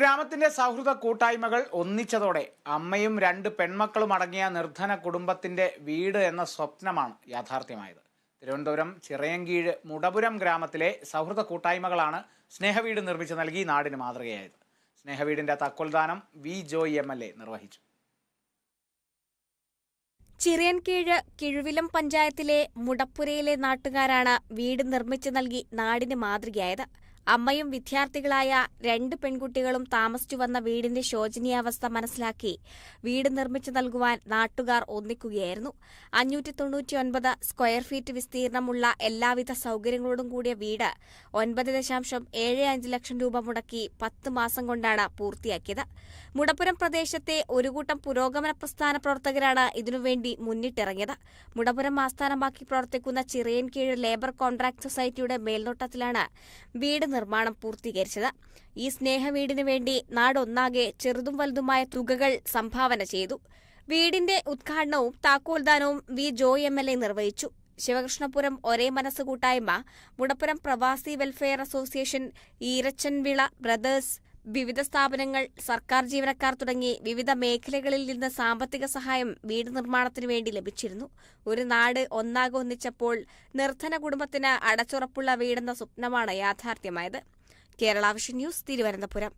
ഗ്രാമത്തിന്റെ സൗഹൃദ കൂട്ടായ്മകൾ ഒന്നിച്ചതോടെ അമ്മയും 2 പെൺമക്കളും അടങ്ങിയ നിർധന കുടുംബത്തിന്റെ വീട് എന്ന സ്വപ്നമാണ് യാഥാർത്ഥ്യമായത്. തിരുവനന്തപുരം ചിറയൻകീഴ് മുടപുരം ഗ്രാമത്തിലെ സൗഹൃദ കൂട്ടായ്മകളാണ് സ്നേഹവീട് നിർമ്മിച്ചു നൽകി നാടിന് മാതൃകയായത്. സ്നേഹവീടിന്റെ താക്കോൽദാനം വി ജോയ് MLA നിർവഹിച്ചു. ചിറയൻകീഴ് കിഴുവിലം പഞ്ചായത്തിലെ മുടപ്പുരയിലെ നാട്ടുകാരാണ് വീട് നിർമ്മിച്ചു നൽകി നാടിന് മാതൃകയായത്. അമ്മയും വിദ്യാർത്ഥികളായ 2 പെൺകുട്ടികളും താമസിച്ചു വന്ന വീടിന്റെ ശോചനീയാവസ്ഥ മനസ്സിലാക്കി വീട് നിർമ്മിച്ചു നൽകുവാൻ നാട്ടുകാർ ഒന്നിക്കുകയായിരുന്നു. 599 സ്ക്വയർ ഫീറ്റ് വിസ്തീർണമുള്ള എല്ലാവിധ സൗകര്യങ്ങളോടും കൂടിയ വീട് 9.75 ലക്ഷം രൂപ മുടക്കി 10 മാസം കൊണ്ടാണ് പൂർത്തിയാക്കിയത്. മുടപ്പുരം പ്രദേശത്തെ ഒരു കൂട്ടം പുരോഗമന പ്രസ്ഥാന പ്രവർത്തകരാണ് ഇതിനുവേണ്ടി മുന്നിട്ടിറങ്ങിയത്. മുടപ്പുരം ആസ്ഥാനമാക്കി പ്രവർത്തിക്കുന്ന ചിറയൻകീഴ് ലേബർ കോൺട്രാക്ട് സൊസൈറ്റിയുടെ മേൽനോട്ടത്തിലാണ് വീട് നിർമ്മാണം പൂർത്തീകരിച്ചത്. ഈ സ്നേഹവീടിനു വേണ്ടി നാടൊന്നാകെ ചെറുതും വലുതുമായ തുകകൾ സംഭാവന ചെയ്തു. വീടിന്റെ ഉദ്ഘാടനവും താക്കോൽദാനവും വി ജോയ് MLA നിർവഹിച്ചു. ശിവകൃഷ്ണപുരം ഒരേ മനസ്സ് കൂട്ടായ്മ, മുടപ്പുരം പ്രവാസി വെൽഫെയർ അസോസിയേഷൻ, ഈരച്ചൻവിള ബ്രദേഴ്സ്, വിവിധ സ്ഥാപനങ്ങൾ, സർക്കാർ ജീവനക്കാർ തുടങ്ങി വിവിധ മേഖലകളിൽ നിന്ന് സാമ്പത്തിക സഹായം വീട് നിർമ്മാണത്തിനു വേണ്ടി ലഭിച്ചിരുന്നു. ഒരു നാട് ഒന്നാകെ ഒന്നിച്ചപ്പോൾ നിർധന കുടുംബത്തിന് അടച്ചുറപ്പുള്ള വീടെന്ന സ്വപ്നമാണ് യാഥാർത്ഥ്യമായത്. Kerala vision news, Thiruvananthapuram.